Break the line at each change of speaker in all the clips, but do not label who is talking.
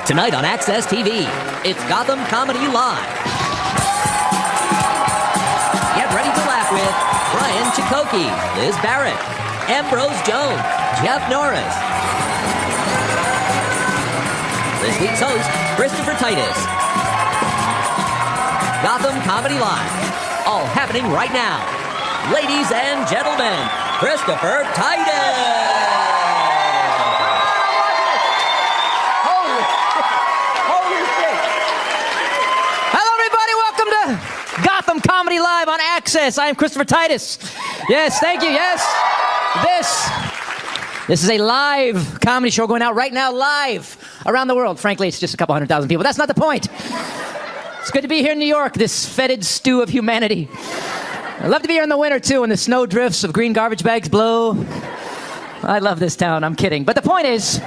Tonight on Access TV, it's Gotham Comedy Live. Get ready to laugh with Brian Chakotay, Liz Barrett, Ambrose Jones, Jeff Norris. This week's host, Christopher Titus. Gotham Comedy Live, all happening right now. Ladies and gentlemen, Christopher Titus.
Gotham Comedy Live on Access. I am Christopher Titus. Yes, thank you. Yes. This is a live comedy show going out right now live around the world. Frankly, it's just a couple 100,000 people. That's not the point. It's good to be here in New York, this fetid stew of humanity. I love to be here in the winter, too, when the snow drifts of green garbage bags blow. I love this town. I'm kidding. But the point is,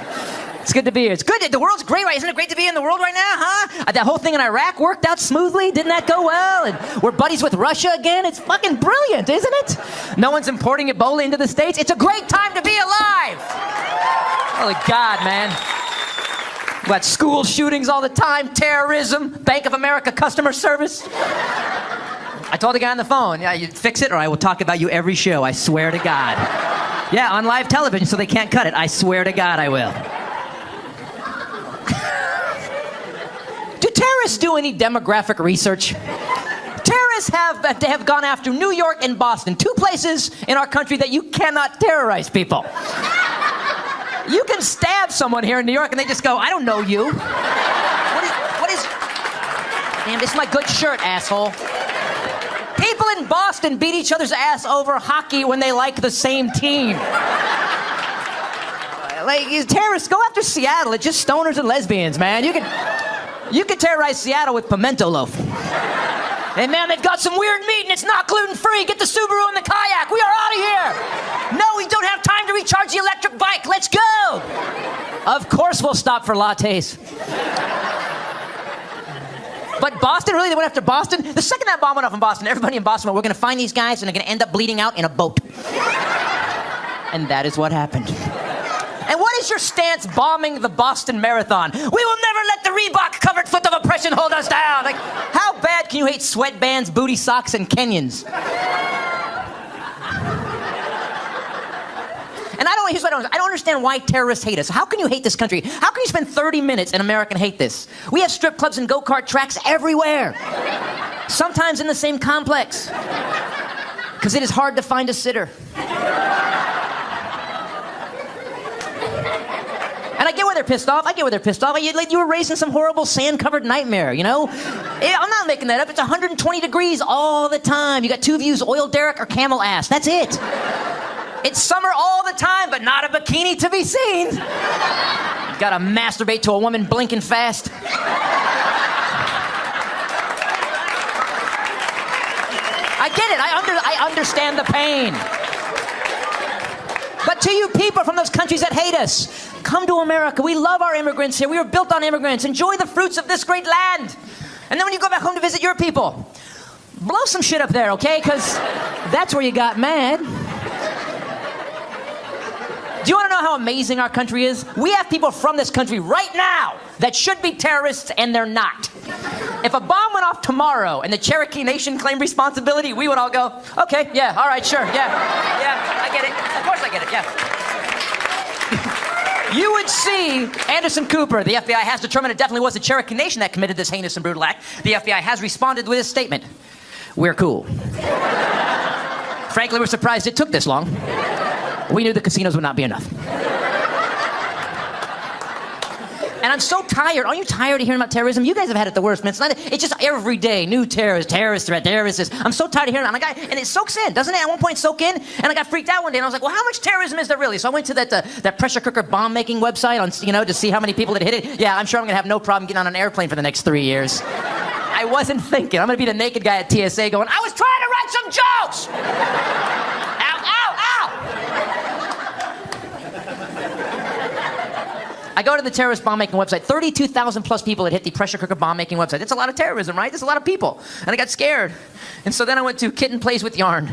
it's good to be here. It's good. The world's great, right? Isn't it great to be in the world right now, huh? That whole thing in Iraq worked out smoothly. Didn't that go well? And we're buddies with Russia again. It's fucking brilliant, isn't it? No one's importing Ebola into the States. It's a great time to be alive. Holy God, man. We got school shootings all the time, terrorism, Bank of America customer service. I told the guy on the phone, yeah, you fix it or I will talk about you every show. I swear to God. Yeah, on live television so they can't cut it. I swear to God I will. Do terrorists do any demographic research? Terrorists have gone after New York and Boston, two places in our country that you cannot terrorize people. You can stab someone here in New York and they just go, I don't know you. What is... Damn, this is my good shirt, asshole. People in Boston beat each other's ass over hockey when they like the same team. Like, terrorists go after Seattle. It's just stoners and lesbians, man. You could terrorize Seattle with pimento loaf. Hey, man, they've got some weird meat and it's not gluten-free. Get the Subaru and the kayak. We are out of here. No, we don't have time to recharge the electric bike. Let's go. Of course we'll stop for lattes. But Boston, really? They went after Boston? The second that bomb went off in Boston, everybody in Boston went, we're going to find these guys and they're going to end up bleeding out in a boat. And that is what happened. And what is your stance bombing the Boston Marathon? We will never let the Reebok-covered foot of oppression hold us down. Like, how bad can you hate sweatbands, booty socks, and Kenyans? And here's what I don't understand why terrorists hate us. How can you hate this country? How can you spend 30 minutes in America and hate this? We have strip clubs and go-kart tracks everywhere. Sometimes in the same complex. Because it is hard to find a sitter. And I get where they're pissed off. You were raised in some horrible sand-covered nightmare, you know? I'm not making that up. It's 120 degrees all the time. You got two views, oil derrick or camel ass. That's it. It's summer all the time, but not a bikini to be seen. You gotta masturbate to a woman blinking fast. I get it. I understand the pain. But to you people from those countries that hate us, come to America. We love our immigrants here. We were built on immigrants. Enjoy the fruits of this great land. And then when you go back home to visit your people, blow some shit up there, okay? Because that's where you got mad. Do you want to know how amazing our country is? We have people from this country right now that should be terrorists, and they're not. If a bomb went off tomorrow and the Cherokee Nation claimed responsibility, we would all go, okay, yeah, all right, sure, yeah, I get it. Of course I get it, yeah. You would see Anderson Cooper. The FBI has determined it definitely was the Cherokee Nation that committed this heinous and brutal act. The FBI has responded with this statement. We're cool. Frankly, we're surprised it took this long. We knew the casinos would not be enough. And I'm so tired. Aren't you tired of hearing about terrorism? You guys have had it the worst, man. It's just every day, new terrorist threat, terrorist. I'm so tired of hearing it. And it soaks in, doesn't it? At one point, soak in. And I got freaked out one day, and I was like, well, how much terrorism is there really? So I went to that pressure cooker bomb-making website to see how many people had hit it. Yeah, I'm sure I'm going to have no problem getting on an airplane for the next 3 years. I wasn't thinking. I'm going to be the naked guy at TSA going, I was trying to write some jokes! Ow, ow, ow! I go to the terrorist bomb-making website. 32,000 plus people had hit the pressure cooker bomb-making website. It's a lot of terrorism, right? There's a lot of people. And I got scared. And so then I went to Kitten Plays with Yarn.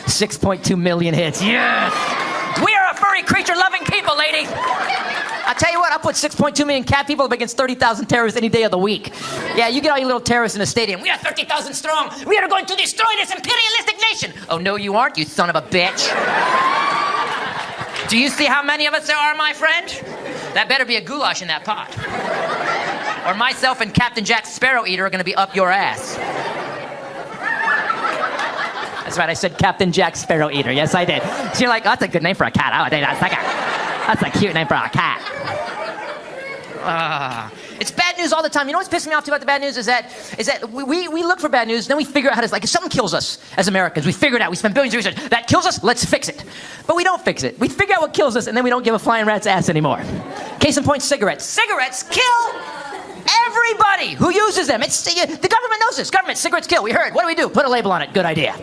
6.2 million hits. Yes! We are a furry creature-loving people, lady! I tell you what, I'll put 6.2 million cat people up against 30,000 terrorists any day of the week. Yeah, you get all you little terrorists in a stadium. We are 30,000 strong. We are going to destroy this imperialistic nation. Oh, no, you aren't, you son of a bitch. Do you see how many of us there are, my friend? That better be a goulash in that pot. Or myself and Captain Jack Sparrow Eater are going to be up your ass. That's right, I said Captain Jack Sparrow Eater. Yes, I did. So you're like, oh, that's a good name for a cat. Oh, that's a cute name for a cat. It's bad news all the time. You know what's pissing me off too about the bad news is that we look for bad news, then we figure out how to, like, if something kills us as Americans, we figure it out. We spend billions of research. That kills us, let's fix it. But we don't fix it. We figure out what kills us, and then we don't give a flying rat's ass anymore. Case in point, cigarettes. Cigarettes kill everybody who uses them. The government knows this. Government, cigarettes kill. We heard. What do we do? Put a label on it. Good idea.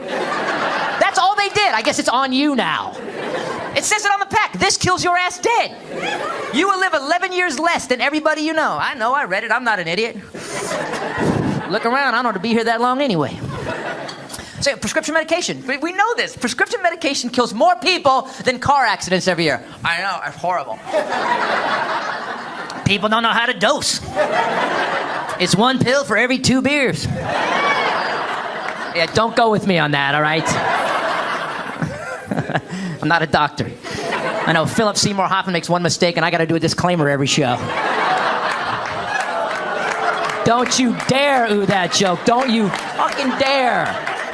That's all they did. I guess it's on you now. It says it on the pack. This kills your ass dead. You will live 11 years less than everybody you know. I know, I read it. I'm not an idiot. Look around. I don't have to be here that long anyway. So, prescription medication. We know this. Prescription medication kills more people than car accidents every year. I know. It's horrible. People don't know how to dose. It's one pill for every 2 beers. Yeah, don't go with me on that, all right? I'm not a doctor. I know Philip Seymour Hoffman makes one mistake, and I got to do a disclaimer every show. Don't you dare ooh that joke. Don't you fucking dare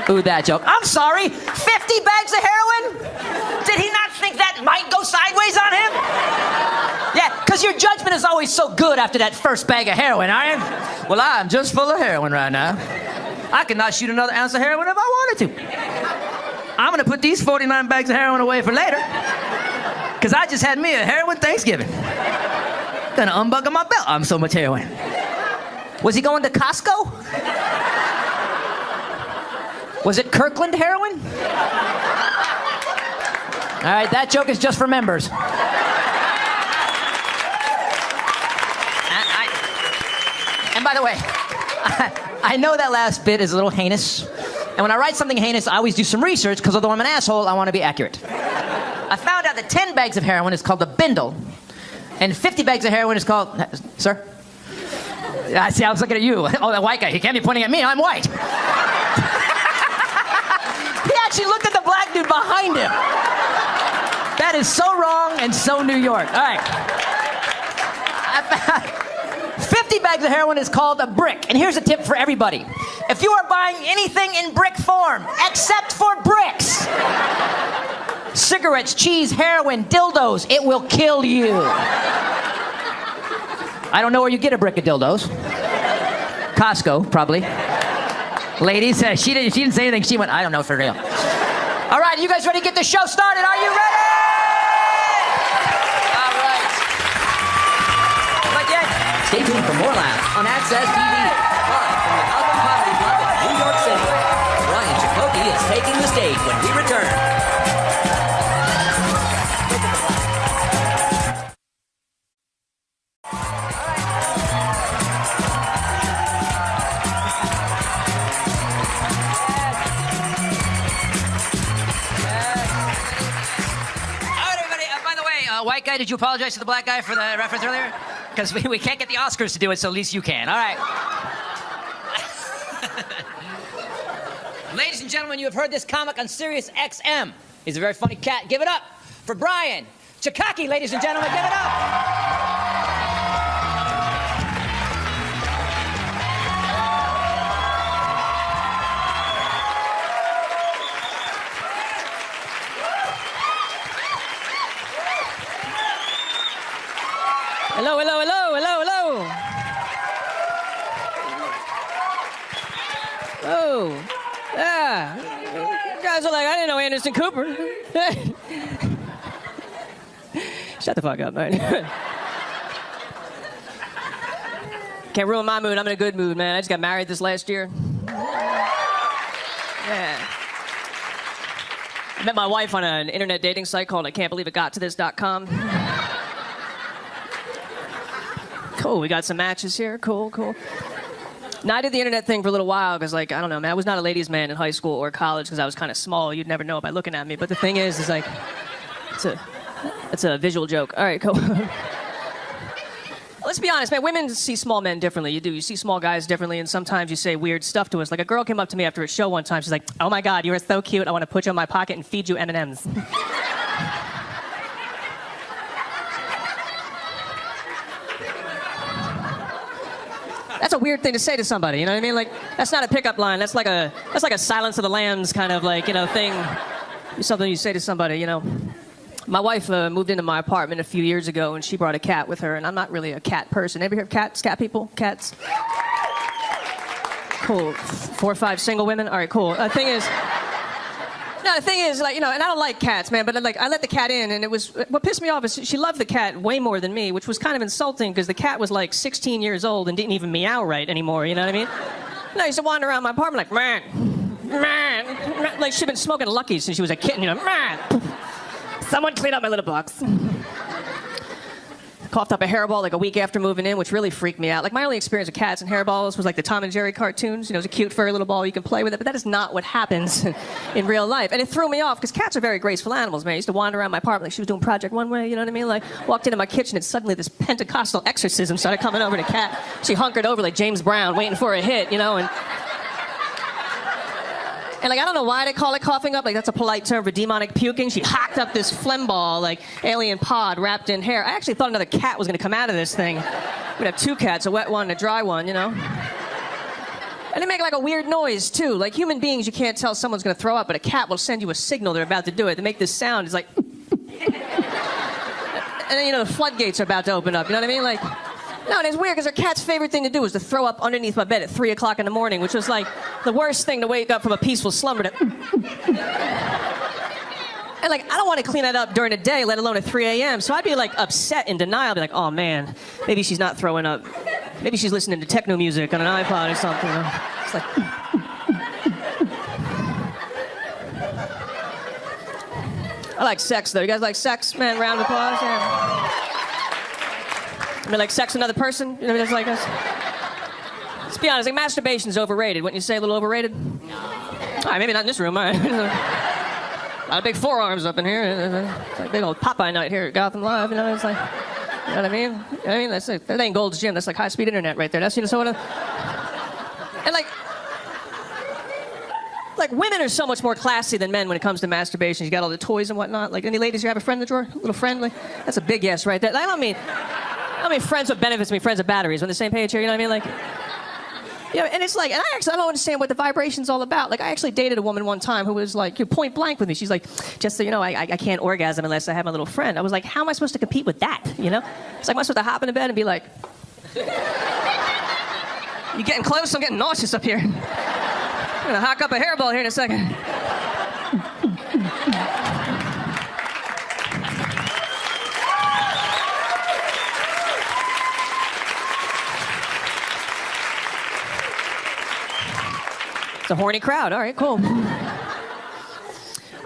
ooh that joke. I'm sorry, 50 bags of heroin? Did he not think that might go sideways on him? Yeah, because your judgment is always so good after that first bag of heroin, aren't you? Well, I'm just full of heroin right now. I could not shoot another ounce of heroin if I wanted to. I'm going to put these 49 bags of heroin away for later. Because I just had me a heroin Thanksgiving. Gonna unbuckle my belt. I'm so much heroin. Was he going to Costco? Was it Kirkland heroin? All right, that joke is just for members. And by the way, I know that last bit is a little heinous. And when I write something heinous, I always do some research, because although I'm an asshole, I want to be accurate. I found out that 10 bags of heroin is called a bindle, and 50 bags of heroin is called... Sir? I see, I was looking at you. Oh, that white guy. He can't be pointing at me. I'm white. He actually looked at the black dude behind him. That is so wrong and so New York. All right. 50 bags of heroin is called a brick. And here's a tip for everybody. If you are buying anything in brick form, except for bricks, cigarettes, cheese, heroin, dildos, it will kill you. I don't know where you get a brick of dildos. Costco, probably. Ladies, she didn't say anything. She went, I don't know for real. All right, you guys ready to get the show started? Are you ready? All right. But yet,
Stay tuned for more laughs on Access TV. Live from the Album Comedy Club in New York City. Ryan Chakotay is taking the stage when we return.
White guy, did you apologize to the black guy for the reference earlier? Because we can't get the Oscars to do it, so at least you can. All right. Ladies and gentlemen, you have heard this comic on Sirius XM. He's a very funny cat. Give it up for Brian Chakotay, ladies and gentlemen. Give it up. Hello, hello, hello, hello, hello. Oh, yeah. You guys are like, I didn't know Anderson Cooper. Shut the fuck up, man. Can't ruin my mood. I'm in a good mood, man. I just got married this last year. Yeah. I met my wife on an internet dating site called I Can't Believe It Got To This.com. Cool, we got some matches here. Cool, cool. Now, I did the internet thing for a little while because, like, I don't know, man, I was not a ladies' man in high school or college because I was kind of small. You'd never know by looking at me. But the thing is like, it's a visual joke. All right, cool.
Let's be honest, man. Women see small men differently. You do. You see small guys differently, and sometimes you say weird stuff to us. Like a girl came up to me after a show one time. She's like, "Oh my God, you are so cute. I want to put you in my pocket and feed you M&Ms." That's a weird thing to say to somebody. You know what I mean? Like that's not a pickup line. That's like a Silence of the Lambs kind of like thing. Something you say to somebody. My wife moved into my apartment a few years ago, and she brought a cat with her, and I'm not really a cat person. Ever hear of cats? Cat people? Cats? Cool. 4 or 5 single women? All right, cool. The thing is, like, and I don't like cats, man, but like, I let the cat in, and what pissed me off is she loved the cat way more than me, which was kind of insulting, because the cat was like 16 years old and didn't even meow right anymore, you know what I mean? And I used to wander around my apartment like, man, like she'd been smoking Lucky since she was a kitten, man. Someone clean up my litter box. Coughed up a hairball like a week after moving in, which really freaked me out. Like my only experience with cats and hairballs was like the Tom and Jerry cartoons. It was a cute furry little ball, you can play with it, but that is not what happens in real life. And it threw me off because cats are very graceful animals, man. I used to wander around my apartment like she was doing Project One Way, you know what I mean? Like walked into my kitchen and suddenly this Pentecostal exorcism started coming over the cat. She hunkered over like James Brown waiting for a hit, And like, I don't know why they call it coughing up. Like, that's a polite term for demonic puking. She hocked up this phlegm ball, like alien pod wrapped in hair. I actually thought another cat was going to come out of this thing. We'd have 2 cats, a wet one and a dry one, And they make like a weird noise, too. Like human beings, you can't tell someone's going to throw up, but a cat will send you a signal they're about to do it. They make this sound. It's like... And then, the floodgates are about to open up. You know what I mean? Like... No, and it's weird because her cat's favorite thing to do was to throw up underneath my bed at 3 o'clock in the morning, which was like the worst thing to wake up from a peaceful slumber to. And like, I don't want to clean that up during the day, let alone at 3 a.m. So I'd be like upset in denial. I'd be like, oh man, maybe she's not throwing up. Maybe she's listening to techno music on an iPod or something. It's like. I like sex though. You guys like sex? Man, round of applause. Yeah. I mean, like sex with another person? Just like us. Let's be honest, like masturbation's overrated. Wouldn't you say a little overrated? No. All right, maybe not in this room. All right. A lot of big forearms up in here. It's like big old Popeye night here at Gotham Live. It's like, you know what I mean? That's like, that ain't Gold's Gym. That's like high-speed internet right there. That's, so what? And like women are so much more classy than men when it comes to masturbation. You got all the toys and whatnot. Like, any ladies you have a friend in the drawer? A little friend? Like, that's a big yes right there. I don't mean friends with benefits, friends with batteries. We're on the same page here, you know what I mean? Like, and it's like, and I don't understand what the vibration's all about. Like, I actually dated a woman one time who was like, point blank with me. She's like, just so you know, I can't orgasm unless I have my little friend. I was like, how am I supposed to compete with that, It's like, am I supposed to hop into bed and be like, you getting close? I'm getting nauseous up here. I'm gonna hock up a hairball here in a second. It's a horny crowd. All right, cool.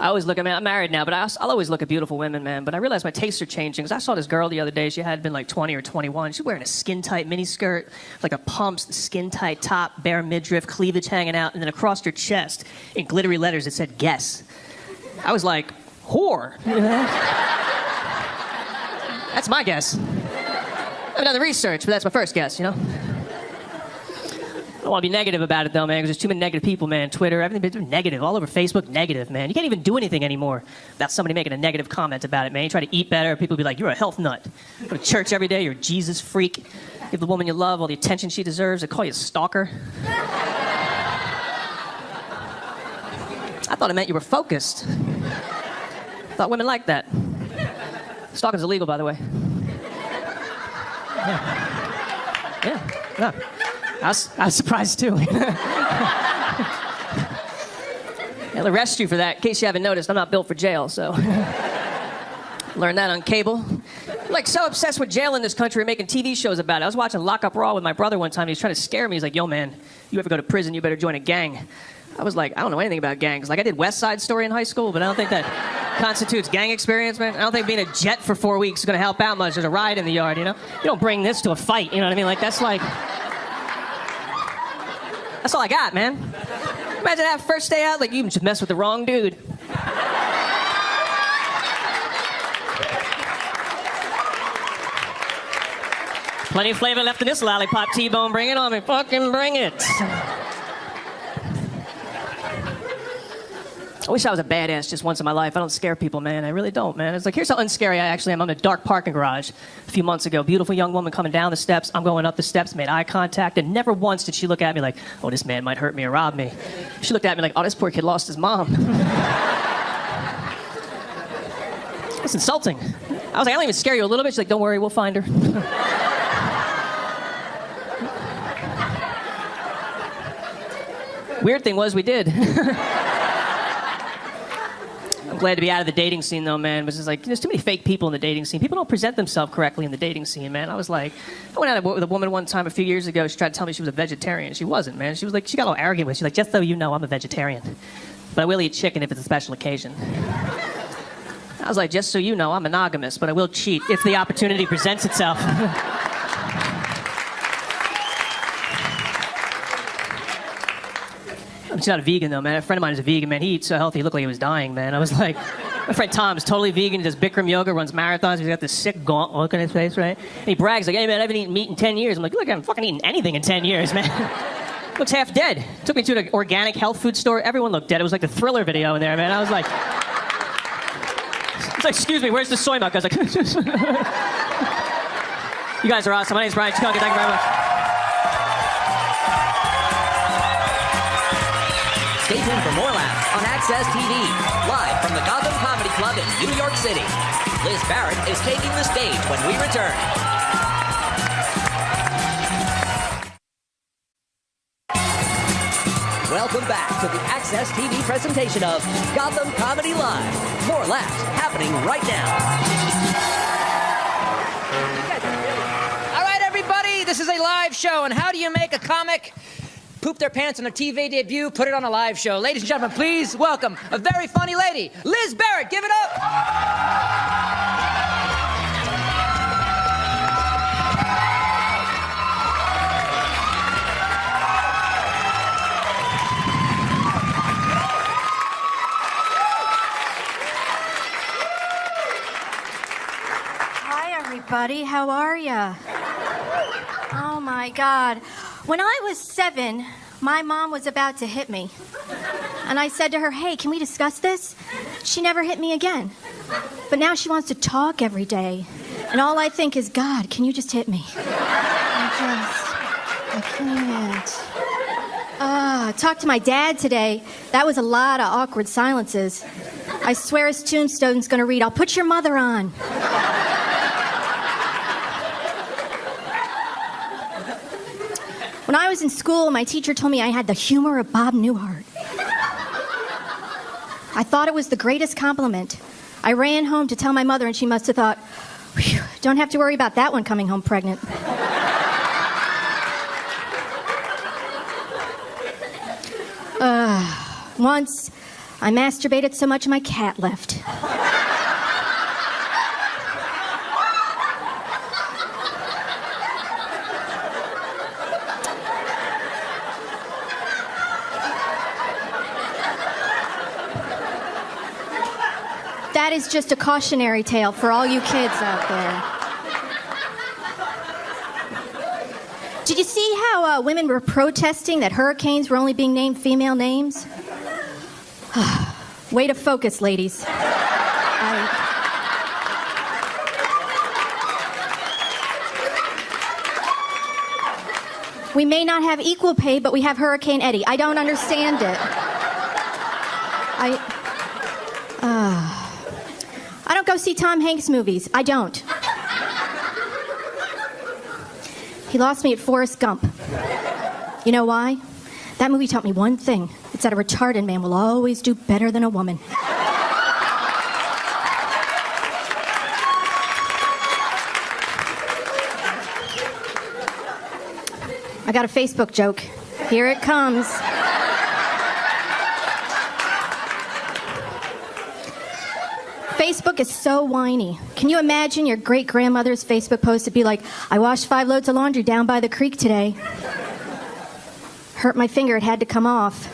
I always look at, I'm married now, but I'll always look at beautiful women, man. But I realize my tastes are changing. Because I saw this girl the other day. She had been like 20 or 21. She's wearing a skin-tight miniskirt, like a pumps, the skin-tight top, bare midriff, cleavage hanging out, and then across her chest, in glittery letters, it said, "Guess." I was like, whore. That's my guess. I haven't done the research, but that's my first guess, I don't want to be negative about it, though, man, because there's too many negative people, man. Twitter, everything's negative. All over Facebook, negative, man. You can't even do anything anymore without somebody making a negative comment about it, man. You try to eat better, people be like, you're a health nut. Go to church every day, you're a Jesus freak. Give the woman you love all the attention she deserves. They call you a stalker. I thought it meant you were focused. I thought women liked that. Stalking's illegal, by the way. Yeah. I was surprised, too. They'll arrest you for that. In case you haven't noticed, I'm not built for jail, so... Learned that on cable. Like, so obsessed with jail in this country, we're making TV shows about it. I was watching Lock Up Raw with my brother one time. He was trying to scare me. He's like, yo, man, you ever go to prison, you better join a gang. I was like, I don't know anything about gangs. Like, I did West Side Story in high school, but I don't think that constitutes gang experience, man. I don't think being a jet for 4 weeks is going to help out much. There's a riot in the yard, You don't bring this to a fight, you know what I mean? Like, that's all I got, man. Imagine that first day out, like, you just mess with the wrong dude. Plenty of flavor left in this lollipop, T-Bone. Bring it on me. Fucking bring it. I wish I was a badass just once in my life. I don't scare people, man. I really don't, man. It's like, here's how unscary I actually am. I'm in a dark parking garage a few months ago. Beautiful young woman coming down the steps. I'm going up the steps, made eye contact, and never once did she look at me like, oh, this man might hurt me or rob me. She looked at me like, oh, this poor kid lost his mom. It's insulting. I was like, I don't even scare you a little bit. She's like, don't worry, we'll find her. Weird thing was, we did. I'm glad to be out of the dating scene, though, man. It was just like, there's too many fake people in the dating scene. People don't present themselves correctly in the dating scene, man. I was like, I went out with a woman one time a few years ago. She tried to tell me she was a vegetarian. She wasn't, man. She was like, she got all arrogant with it. She's like, just so you know, I'm a vegetarian. But I will eat chicken if it's a special occasion. I was like, just so you know, I'm monogamous, but I will cheat if the opportunity presents itself. She's not a vegan, though, man. A friend of mine is a vegan, man. He eats so healthy, he looked like he was dying, man. I was like, my friend Tom is totally vegan. He does Bikram yoga, runs marathons. He's got this sick gaunt look on his face, right? And he brags like, hey, man, I haven't eaten meat in 10 years. I'm like, look, I haven't fucking eaten anything in 10 years, man. Looks half dead. Took me to an organic health food store. Everyone looked dead. It was like the Thriller video in there, man. I was like, it's like, excuse me, where's the soy milk? I was like, you guys are awesome. My name's Brian Chicago. Thank you very much.
Stay tuned for more laughs on Access TV, live from the Gotham Comedy Club in New York City. Liz Barrett is taking the stage when we return. Welcome back to the Access TV presentation of Gotham Comedy Live. More laughs happening right now.
All right, everybody, this is a live show, and how do you make a comic poop their pants on a TV debut, put it on a live show? Ladies and gentlemen, please welcome a very funny lady, Liz Barrett. Give it up.
Hi, everybody. How are ya? Oh, my God. When I was 7, my mom was about to hit me. And I said to her, hey, can we discuss this? She never hit me again. But now she wants to talk every day. And all I think is, God, can you just hit me? I can't. Talked to my dad today. That was a lot of awkward silences. I swear his tombstone's gonna read, I'll put your mother on. When I was in school, my teacher told me I had the humor of Bob Newhart. I thought it was the greatest compliment. I ran home to tell my mother, and she must have thought, don't have to worry about that one coming home pregnant. Once, I masturbated so much my cat left. That is just a cautionary tale for all you kids out there. Did you see how women were protesting that hurricanes were only being named female names? Way to focus, ladies. We may not have equal pay, but we have Hurricane Eddie. I don't understand it. I don't go see Tom Hanks movies. I don't. He lost me at Forrest Gump. You know why? That movie taught me one thing. It's that a retarded man will always do better than a woman. I got a Facebook joke. Here it comes. Facebook is so whiny. Can you imagine your great-grandmother's Facebook post to be like, I washed 5 loads of laundry down by the creek today. Hurt my finger, it had to come off.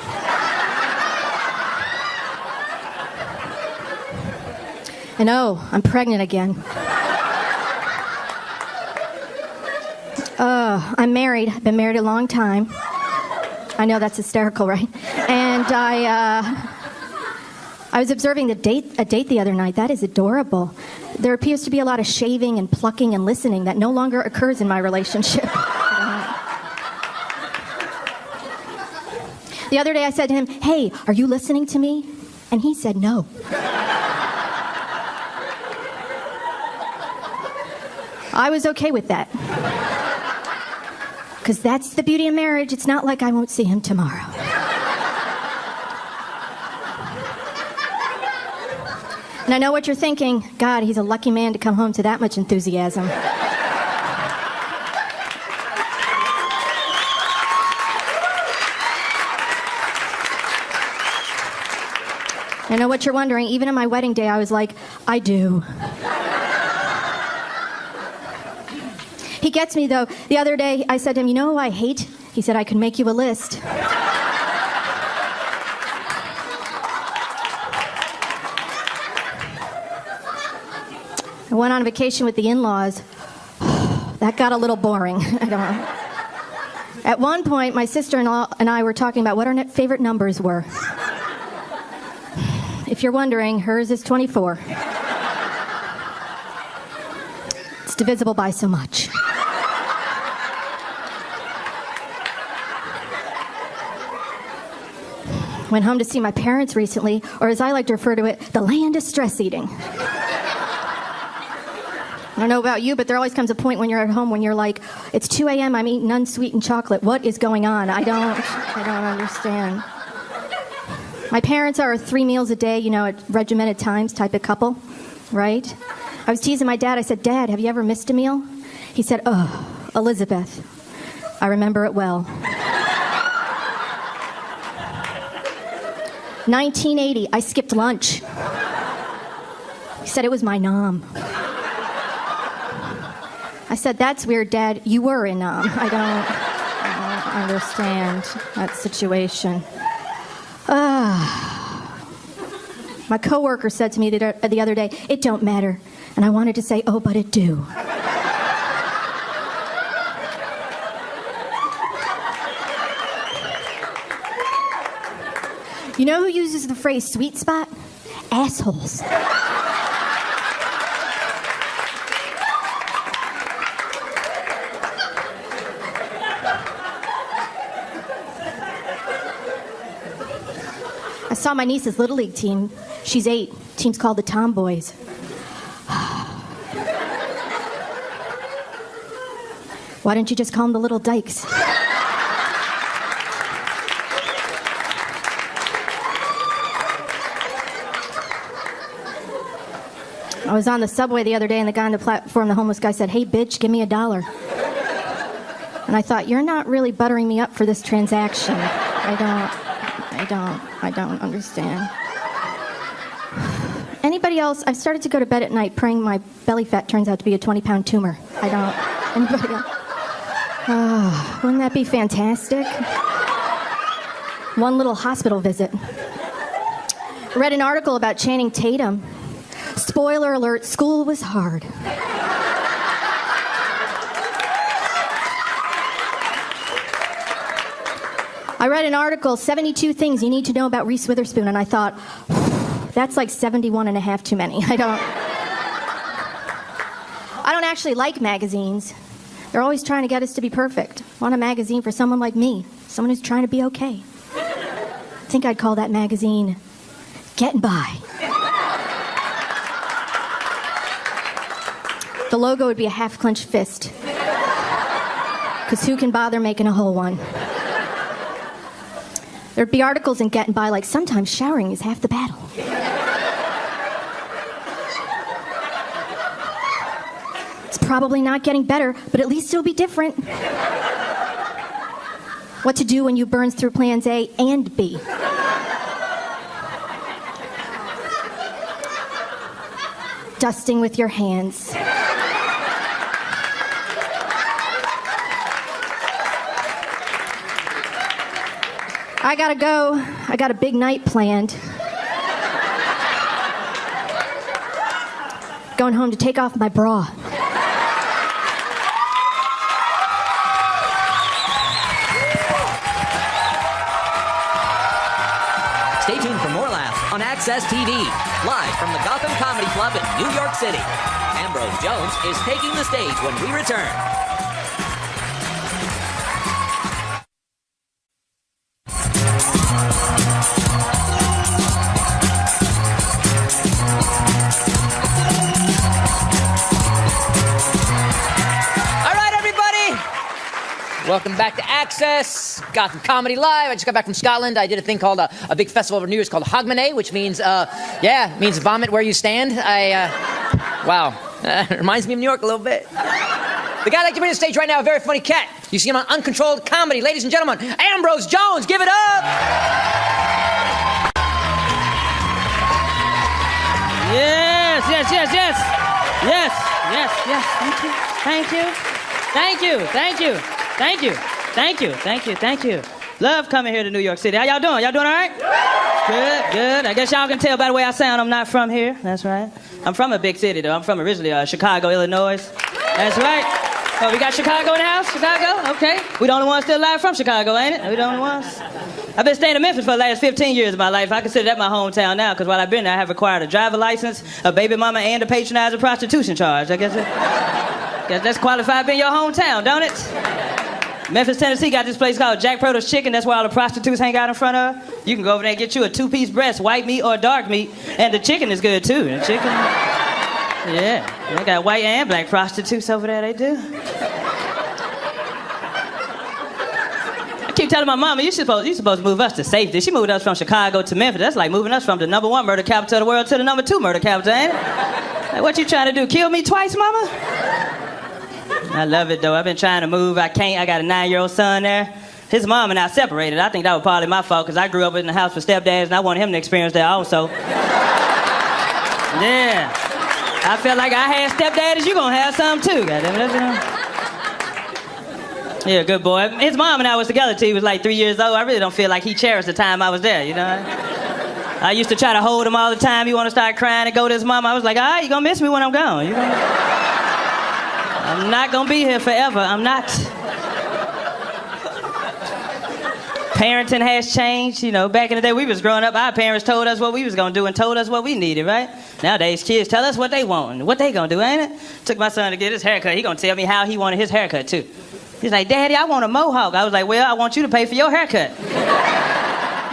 And oh, I'm pregnant again. I'm married. I've been married a long time. I know that's hysterical, right? And I was observing a date the other night. That is adorable. There appears to be a lot of shaving and plucking and listening that no longer occurs in my relationship. The other day I said to him, "Hey, are you listening to me?" And he said no. I was okay with that. Because that's the beauty of marriage. It's not like I won't see him tomorrow. And I know what you're thinking. God, he's a lucky man to come home to that much enthusiasm. I know what you're wondering. Even on my wedding day, I was like, I do. He gets me, though. The other day, I said to him, "You know who I hate?" He said, "I could make you a list." I went on vacation with the in-laws. That got a little boring. I don't know. At one point, my sister-in-law and I were talking about what our favorite numbers were. If you're wondering, hers is 24. It's divisible by so much. Went home to see my parents recently, or as I like to refer to it, the land of stress eating. I don't know about you, but there always comes a point when you're at home when you're like, it's 2 a.m., I'm eating unsweetened chocolate. What is going on? I don't understand. My parents are 3 meals a day, at regimented times type of couple, right? I was teasing my dad. I said, "Dad, have you ever missed a meal?" He said, "Oh, Elizabeth, I remember it well." 1980, I skipped lunch. He said it was my nom. I said, "That's weird, Dad. You were in nom." I don't understand that situation. My coworker said to me the other day, "It don't matter." And I wanted to say, "Oh, but it do." You know who uses the phrase sweet spot? Assholes. I saw my niece's Little League team. She's 8. Team's called the Tomboys. Why don't you just call them the Little Dykes? I was on the subway the other day, and the guy on the platform, the homeless guy, said, "Hey, bitch, give me $1." And I thought, you're not really buttering me up for this transaction. I don't understand. Anybody else? I've started to go to bed at night praying my belly fat turns out to be a 20-pound tumor. Anybody else? Oh, wouldn't that be fantastic? One little hospital visit. Read an article about Channing Tatum. Spoiler alert, school was hard. I read an article, 72 things you need to know about Reese Witherspoon, and I thought, that's like 71 and a half too many. I don't actually like magazines. They're always trying to get us to be perfect. I want a magazine for someone like me, someone who's trying to be okay. I think I'd call that magazine Getting By. The logo would be a half-clenched fist. Because who can bother making a whole one? There'd be articles in Getting By like, sometimes showering is half the battle. It's probably not getting better, but at least it'll be different. What to do when you burn through plans A and B. Dusting with your hands. I gotta go. I got a big night planned. Going home to take off my bra.
on Access TV, live from the Gotham Comedy Club in New York City. Ambrose Jones is taking the stage when we return.
Welcome back to Access, Gotham Comedy Live. I just got back from Scotland. I did a thing called a big festival over New Year's called Hogmanay, which means, means vomit where you stand. Wow. Reminds me of New York a little bit. The guy I'd like to bring to the stage right now, a very funny cat. You see him on Uncontrolled Comedy. Ladies and gentlemen, Ambrose Jones, give it up!
Yes. Thank you. Love coming here to New York City. How y'all doing? Y'all doing all right? Good. I guess y'all can tell by the way I sound I'm not from here. That's right. I'm from a big city, though. I'm from originally Chicago, Illinois. That's right. Oh, we got Chicago in the house? Chicago? Okay. We the only ones still alive from Chicago, ain't it? We the only ones? I've been staying in Memphis for the last 15 years of my life. I consider that my hometown now, because while I've been there, I have acquired a driver license, a baby mama, and a patronizing prostitution charge. I guess that's qualified being your hometown, don't it? Memphis, Tennessee got this place called Jack Proto's Chicken. That's where all the prostitutes hang out in front of. You can go over there and get you a 2-piece breast, white meat or dark meat, and the chicken is good too. The chicken, yeah, they got white and black prostitutes over there. They do. I keep telling my mama, you supposed to move us to safety. She moved us from Chicago to Memphis. That's like moving us from the #1 murder capital of the world to the #2 murder capital, ain't it? Like, what you trying to do? Kill me twice, mama? I love it, though. I've been trying to move. I can't. I got a 9-year-old son there. His mom and I separated. I think that was partly my fault, because I grew up in the house with stepdads, and I wanted him to experience that also. Yeah. I felt like I had stepdaddies. You gonna have some, too. Goddamn it. Yeah, good boy. His mom and I was together till he was like 3 years old. I really don't feel like he cherished the time I was there, you know? I used to try to hold him all the time. He want to start crying and go to his mom. I was like, all right, you gonna miss me when I'm gone. I'm not gonna be here forever. I'm not. Parenting has changed. You know, back in the day we was growing up, our parents told us what we was gonna do and told us what we needed, right? Nowadays kids tell us what they want and what they gonna do, ain't it? Took my son to get his haircut. He gonna tell me how he wanted his haircut too. He's like, Daddy, I want a mohawk. I was like, well, I want you to pay for your haircut.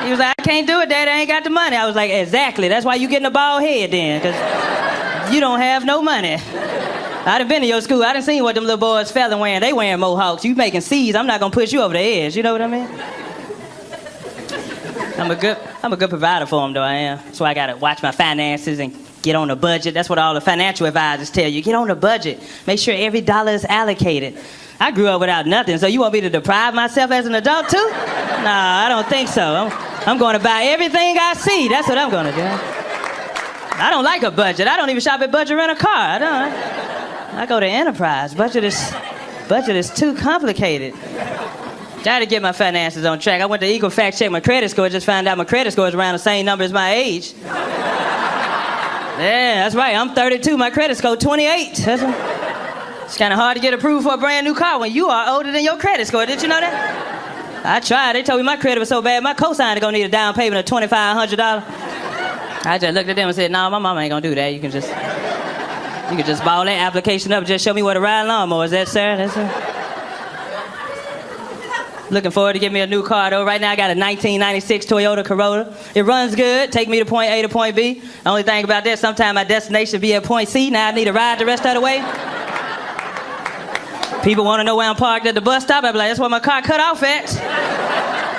He was like, I can't do it, Daddy, I ain't got the money. I was like, exactly, that's why you getting a bald head then, because you don't have no money. I done been to your school. I done seen what them little boys felling wearing. They wearing mohawks. You making C's. I'm not gonna push you over the edge. You know what I mean? I'm a good provider for them, though. I am. So I gotta watch my finances and get on a budget. That's what all the financial advisors tell you. Get on a budget. Make sure every dollar is allocated. I grew up without nothing, so you want me to deprive myself as an adult too? Nah, I don't think so. I'm going to buy everything I see. That's what I'm gonna do. I don't like a budget. I don't even shop at Budget Rent a Car. I go to Enterprise. Budget is too complicated. Try to get my finances on track. I went to Equifax, checked my credit score, just found out my credit score is around the same number as my age. Yeah, that's right. I'm 32. My credit score 28. It's kind of hard to get approved for a brand new car when you are older than your credit score. Did you know that? I tried. They told me my credit was so bad, my cosigner gonna need a down payment of $2,500. I just looked at them and said, no, my mama ain't gonna do that. You can just ball that application up and just show me where to ride lawnmower. Is that, sir? That's it. Looking forward to getting me a new car, though. Right now, I got a 1996 Toyota Corolla. It runs good. Take me to point A to point B. The only thing about that, sometimes my destination be at point C. Now I need to ride the rest of the way. People want to know where I'm parked at the bus stop. I be like, that's where my car cut off at.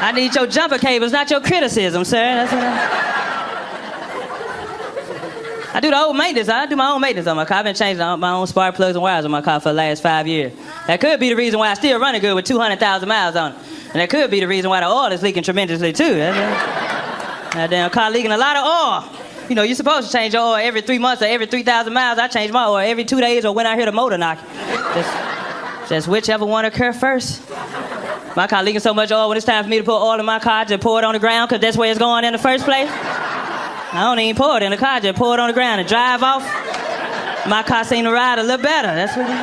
I need your jumper cables, not your criticism, sir. That's what I do the old maintenance. I do my own maintenance on my car. I've been changing my own spark plugs and wires on my car for the last 5 years. That could be the reason why I still running good with 200,000 miles on it. And that could be the reason why the oil is leaking tremendously too. That damn car leaking a lot of oil. You know, you're supposed to change your oil every 3 months or every 3,000 miles. I change my oil every 2 days or when I hear the motor knock. Just whichever one occur first. My car leaking so much oil, when it's time for me to put oil in my car, I just pour it on the ground because that's where it's going in the first place. I don't even pour it in the car, just pour it on the ground and drive off. My car seems to ride a little better. That's what it is.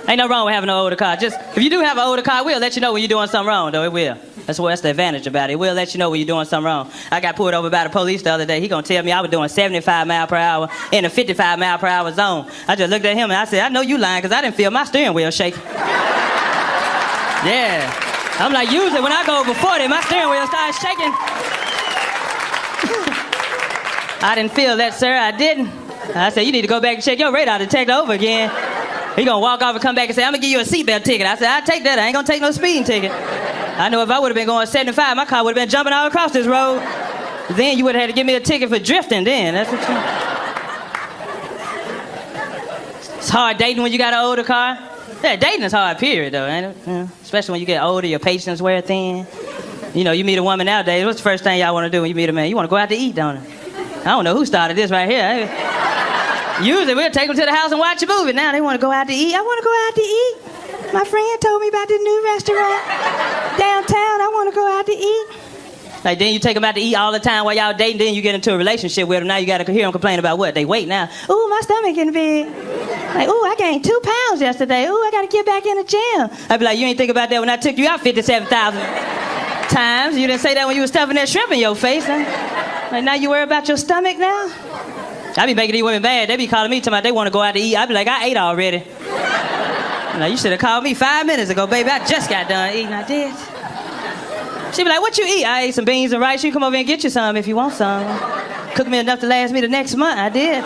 Ain't no wrong with having an older car. Just, if you do have an older car, we'll let you know when you're doing something wrong, though. It will.
That's the advantage about it. We'll let you know when you're doing something wrong. I got pulled over by the police the other day. He gonna tell me I was doing 75 miles per hour in a 55 mile per hour zone. I just looked at him and I said, I know you lying because I didn't feel my steering wheel shake. Yeah. I'm like, usually when I go over 40, my steering wheel starts shaking. I didn't feel that, sir. I didn't. I said, you need to go back and check your radar detector over again. He gonna walk off and come back and say, I'm gonna give you a seatbelt ticket. I said, I'll take that. I ain't gonna take no speeding ticket. I know if I would have been going 75, my car would have been jumping all across this road. Then you would have had to give me a ticket for drifting then. That's what you... It's hard dating when you got an older car. Yeah, dating is hard, period, though, ain't it? Yeah. Especially when you get older, your patience wear thin. You know, you meet a woman nowadays, what's the first thing y'all want to do when you meet a man? You want to go out to eat, don't you? I don't know who started this right here. Usually we'll take them to the house and watch a movie. Now they want to go out to eat. I want to go out to eat. My friend told me about this new restaurant downtown. I want to go out to eat. Like, then you take them out to eat all the time while y'all dating. Then you get into a relationship with them. Now you got to hear them complain about what? They weight now. Ooh, my stomach getting big. Like, ooh, I gained 2 pounds yesterday. Ooh, I got to get back in the gym. I'd be like, you ain't think about that when I took you out 57,000 times. You didn't say that when you was stuffing that shrimp in your face. Huh? Like, now you worry about your stomach now? I be making these women mad. They be calling me, talking about they want to go out to eat. I be like, I ate already. Like, you should have called me 5 minutes ago, baby. I just got done eating. I did. She be like, what you eat? I ate some beans and rice. You come over and get you some if you want some. Cook me enough to last me the next month. I did.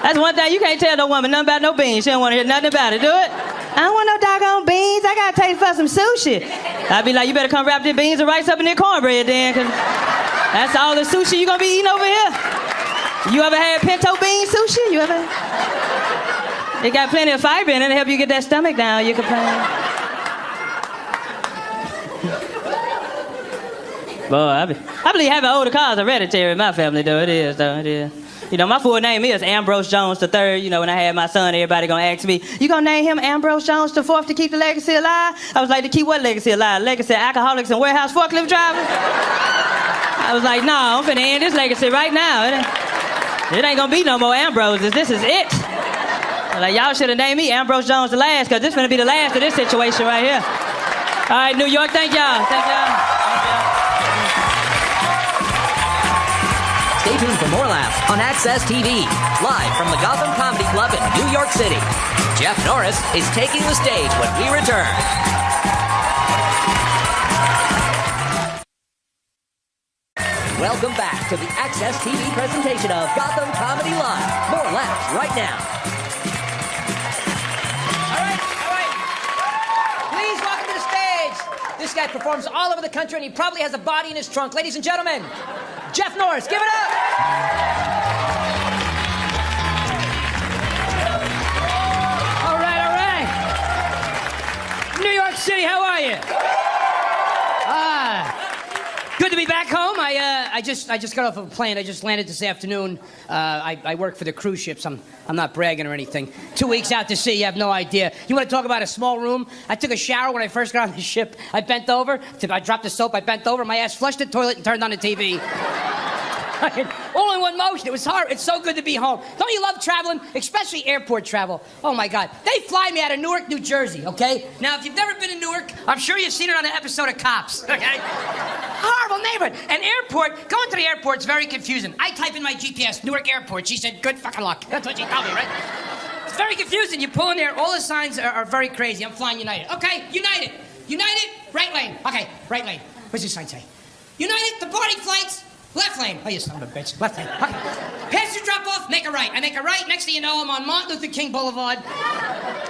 That's one thing. You can't tell no woman nothing about no beans. She don't want to hear nothing about it. Do it? I don't want no doggone beans. I got to taste for some sushi. I be like, you better come wrap the beans and rice up in their cornbread then, because that's all the sushi you going to be eating over here. You ever had pinto bean sushi? You ever? It got plenty of fiber in it to help you get that stomach down. You can plan. Boy, I believe having older cars is hereditary in my family, though. It is, though. It is. You know, my full name is Ambrose Jones III. You know, when I had my son, everybody gonna ask me, you gonna name him Ambrose Jones IV to keep the legacy alive? I was like, to keep what legacy alive? Legacy of alcoholics and warehouse forklift drivers? I was like, no, I'm finna end this legacy right now. It ain't gonna be no more Ambroses. This is it. Like, y'all should have named me Ambrose Jones the last, because this is finna be the last of this situation right here. All right, New York, thank y'all. Thank y'all.
Stay tuned for more laughs on Access TV, live from the Gotham Comedy Club in New York City. Jeff Norris is taking the stage when we return. Welcome back to the Access TV presentation of Gotham Comedy Live. More laughs right now.
All right. Please welcome to the stage. This guy performs all over the country, and he probably has a body in his trunk. Ladies and gentlemen, Jeff Norris, give it up! All right. New York City, how are you? Good to be back home. I just got off of a plane. I just landed this afternoon. I work for the cruise ships. I'm not bragging or anything. 2 weeks out to sea, you have no idea. You want to talk about a small room? I took a shower when I first got on the ship. I bent over. I dropped the soap. I bent over. My ass flushed the toilet and turned on the TV. All in one motion. It was hard. It's so good to be home. Don't you love traveling? Especially airport travel. Oh, my God. They fly me out of Newark, New Jersey, okay? Now, if you've never been in Newark, I'm sure you've seen it on an episode of Cops, okay? Horrible neighborhood. And going to the airport's very confusing. I type in my GPS, Newark Airport. She said, good fucking luck. That's what she told me, right? It's very confusing. You pull in there. All the signs are very crazy. I'm flying United. Okay, United. United, right lane. Okay, right lane. What's this sign say? United, departing flights. Left lane. Oh, you son of a bitch. Left lane. Okay. Passenger drop off, make a right. I make a right. Next thing you know, I'm on Martin Luther King Boulevard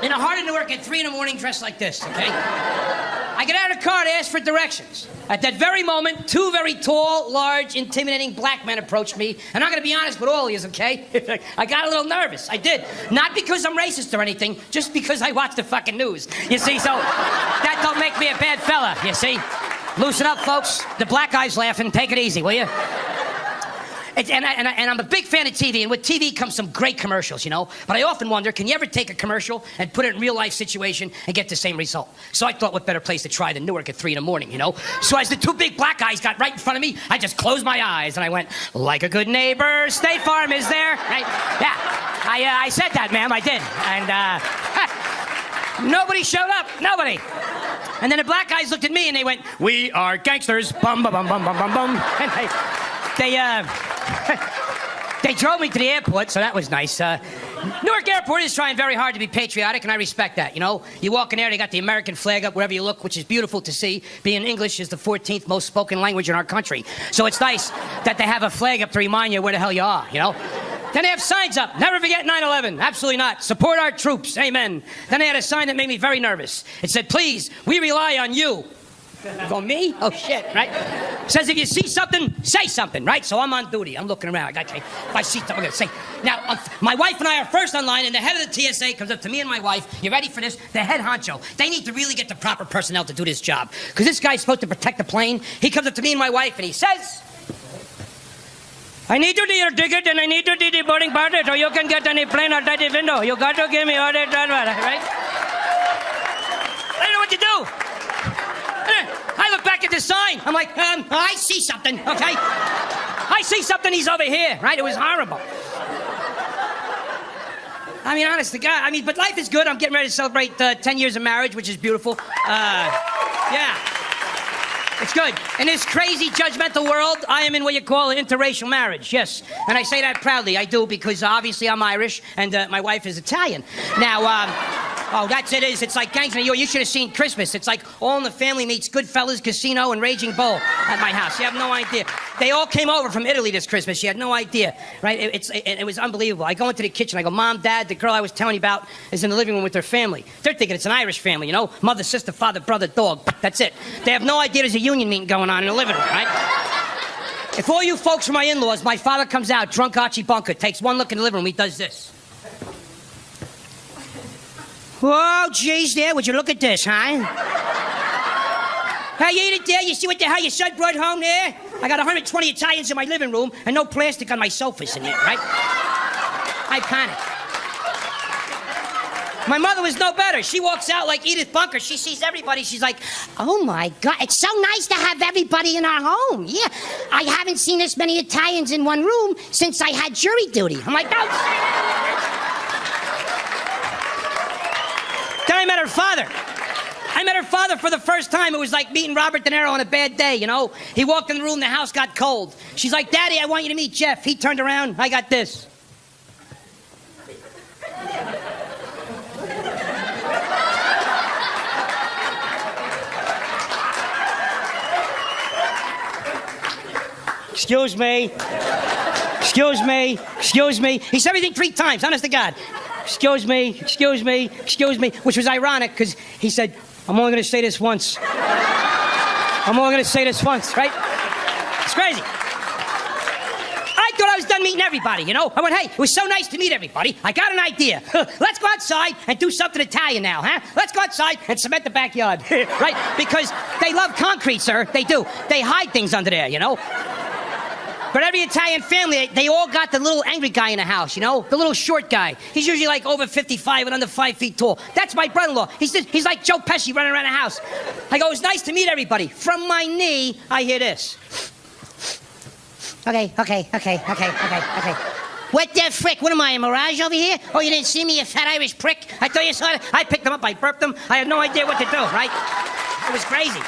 in the heart of Newark at 3 a.m, dressed like this, okay? I get out of the car to ask for directions. At that very moment, 2 very tall, large, intimidating black men approached me. And I'm going to be honest with all of you, okay? I got a little nervous. I did. Not because I'm racist or anything, just because I watch the fucking news. You see, so that don't make me a bad fella, you see? Loosen up, folks. The black guy's laughing. Take it easy, will you? And I'm a big fan of TV, and with TV comes some great commercials, you know? But I often wonder, can you ever take a commercial and put it in real-life situation and get the same result? So I thought, what better place to try than Newark at 3 a.m, you know? So as the 2 big black guys got right in front of me, I just closed my eyes, and I went, like a good neighbor, State Farm is there. Right? Yeah, I said that, ma'am, I did. And nobody showed up. Nobody.
And then the black guys looked at me and they went, "We are gangsters." Bum, bum, bum, bum, bum, bum, bum. And they drove me to the airport, so that was nice. Newark Airport is trying very hard to be patriotic, and I respect that, you know? You walk in there, they got the American flag up wherever you look, which is beautiful to see. Being English is the 14th most spoken language in our country. So it's nice that they have a flag up to remind you where the hell you are, you know? Then they have signs up. Never forget 9/11. Absolutely not. Support our troops. Amen. Then they had a sign that made me very nervous. It said, "Please, we rely on you." Go, me? Oh, shit, right? Says if you see something, say something, right? So I'm on duty. I'm looking around. If I see something, I'm going to say. Now, my wife and I are first online, and the head of the TSA comes up to me and my wife. You ready for this? The head honcho. They need to really get the proper personnel to do this job. Because this guy's supposed to protect the plane. He comes up to me and my wife, and he says, "I need to do your ticket, and I need to do the boarding pass, so you can get on the plane outside the window. You got to give me all that, right?" I don't know what to do. I look back at the sign. I'm like, I see something, okay? I see something, he's over here, right? It was horrible. I mean, honest to God, but life is good. I'm getting ready to celebrate 10 years of marriage, which is beautiful. Yeah. It's good. In this crazy, judgmental world, I am in what you call an interracial marriage, yes. And I say that proudly. I do, because obviously I'm Irish, and my wife is Italian. Now, oh, that's it is. It's like gangster. You should have seen Christmas. It's like All in the Family meets Goodfellas, Casino, and Raging Bull at my house. You have no idea. They all came over from Italy this Christmas. You had no idea, right? It was unbelievable. I go into the kitchen. I go, "Mom, Dad, the girl I was telling you about is in the living room with her family." They're thinking it's an Irish family, you know? Mother, sister, father, brother, dog. That's it. They have no idea there's a union meeting going on in the living room, right? If all you folks are my in-laws, my father comes out, drunk Archie Bunker, takes one look in the living room, he does this. "Whoa, geez, there, would you look at this, huh? Hey, you eat it there? You see what the hell your son brought home there? I got 120 Italians in my living room and no plastic on my sofas in there, right?" I panicked. My mother was no better. She walks out like Edith Bunker. She sees everybody. She's like, "Oh, my God, it's so nice to have everybody in our home. Yeah, I haven't seen this many Italians in one room since I had jury duty." I'm like, "No." Then I met her father. I met her father for the first time. It was like meeting Robert De Niro on a bad day, you know? He walked in the room, the house got cold. She's like, "Daddy, I want you to meet Jeff." He turned around, I got this. "Excuse me. Excuse me. Excuse me." He said everything 3 times, honest to God. "Excuse me, excuse me, excuse me," which was ironic because he said, "I'm only going to say this once. I'm only going to say this once," right? It's crazy. I thought I was done meeting everybody, you know? I went, "Hey, it was so nice to meet everybody. I got an idea. Let's go outside and do something Italian now, huh? Let's go outside and cement the backyard," right? Because they love concrete, sir. They do. They hide things under there, you know? But every Italian family, they all got the little angry guy in the house, you know? The little short guy. He's usually like over 55 and under 5 feet tall. That's my brother-in-law. He's like Joe Pesci running around the house. I go, "It's nice to meet everybody." From my knee, I hear this. Okay. What the frick? What am I, a mirage over here? Oh, you didn't see me, you fat Irish prick? I thought you saw it. I picked them up, I burped them. I had no idea what to do, right? It was crazy.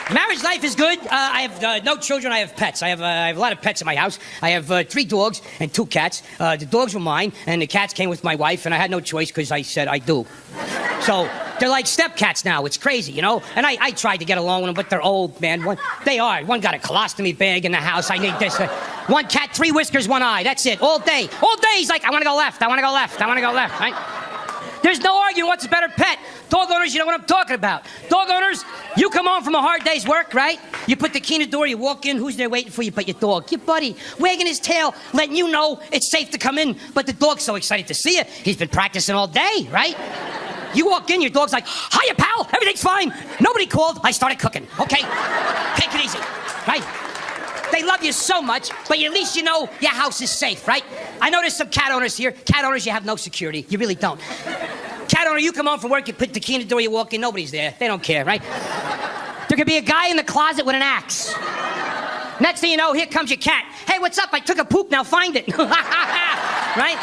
Marriage life is good. I have no children. I have pets. I have a lot of pets in my house. I have 3 dogs and 2 cats. The dogs were mine, and the cats came with my wife, and I had no choice because I said I do. So they're like step cats now. It's crazy, you know? And I tried to get along with them, but they're old, man. One got a colostomy bag in the house. I need this. One cat, 3 whiskers, 1 eye. That's it. All day. All day he's like, "I want to go left. I want to go left. I want to go left," right? There's no arguing what's a better pet. Dog owners, you know what I'm talking about. Dog owners, you come home from a hard day's work, right? You put the key in the door, you walk in, who's there waiting for you but your dog? Your buddy, wagging his tail, letting you know it's safe to come in, but the dog's so excited to see you. He's been practicing all day, right? You walk in, your dog's like, "Hiya, pal, everything's fine. Nobody called, I started cooking, okay? Take it easy, right? They love you so much, but at least you know your house is safe, right? I know there's some cat owners here. Cat owners, you have no security. You really don't. Cat owner, you come home from work, you put the key in the door, you walk in, nobody's there. They don't care, right? There could be a guy in the closet with an axe. Next thing you know, here comes your cat. "Hey, what's up? I took a poop, now find it." Right?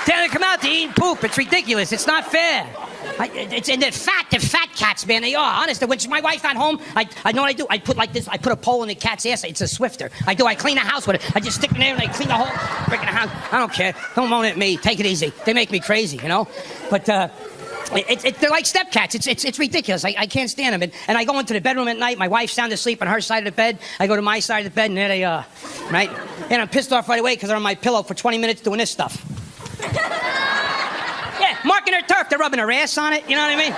They come out to eat poop. It's ridiculous. It's not fair. And they're fat cats, man. They are. Honest. When my wife's not home, I know what I do. I put like this. I put a pole in the cat's ass. It's a Swifter. I clean the house with it. I just stick it in there and I clean the whole breaking the house. I don't care. Don't moan at me. Take it easy. They make me crazy, you know. But they're like step cats. It's ridiculous. I can't stand them. And I go into the bedroom at night. My wife's sound asleep on her side of the bed. I go to my side of the bed, and there they are, right? And I'm pissed off right away because they're on my pillow for 20 minutes doing this stuff. Yeah, marking her turf. They're rubbing her ass on it. You know what I mean?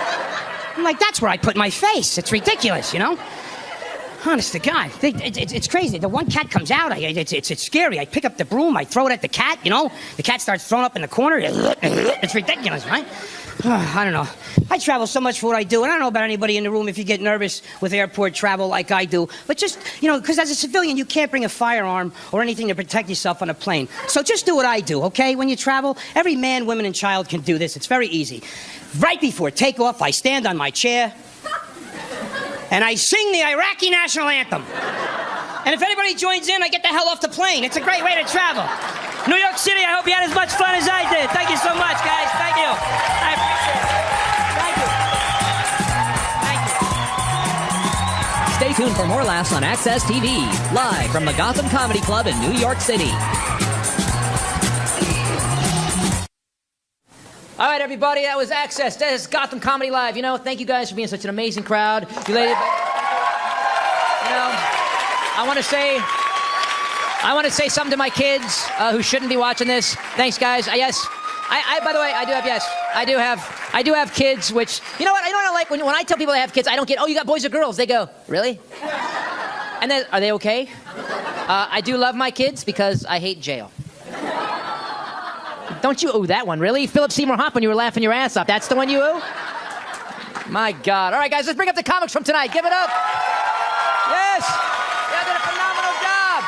I'm like, that's where I put my face. It's ridiculous, you know? Honest to God. It's crazy. The one cat comes out. It's scary. I pick up the broom. I throw it at the cat, you know? The cat starts throwing up in the corner. It's ridiculous, right? I don't know. I travel so much for what I do, and I don't know about anybody in the room if you get nervous with airport travel like I do. But just, you know, because as a civilian, you can't bring a firearm or anything to protect yourself on a plane. So just do what I do, okay? When you travel, every man, woman, and child can do this. It's very easy. Right before takeoff, I stand on my chair, and I sing the Iraqi national anthem. And if anybody joins in, I get the hell off the plane. It's a great way to travel. New York City, I hope you had as much fun as I did. Thank you so much, guys. Thank you. I appreciate it. Thank you.
Stay tuned for more laughs on Access TV, live from the Gotham Comedy Club in New York City.
All right, everybody, that was Access. That is Gotham Comedy Live. You know, thank you guys for being such an amazing crowd. You ladies, you know, I want to say something to my kids who shouldn't be watching this. Thanks, guys. Yes, by the way, I do have kids. Which, you know what? I don't like when I tell people I have kids. I don't get, oh, you got boys or girls? They go, really? And then, are they okay? I do love my kids because I hate jail. Don't you owe that one, really? Philip Seymour Hoffman, you were laughing your ass off. That's the one you owe? My God. All right, guys, let's bring up the comics from tonight. Give it up. Yes. Yeah, did a phenomenal job.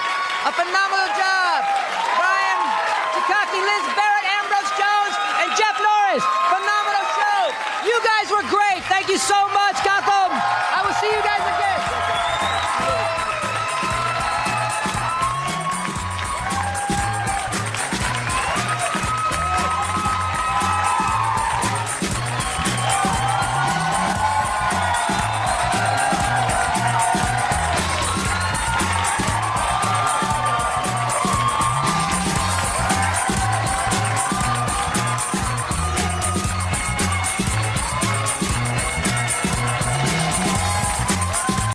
A phenomenal job. Brian Takaki, Liz Barrett, Ambrose Jones, and Jeff Norris. Phenomenal show. You guys were great. Thank you so much, guys.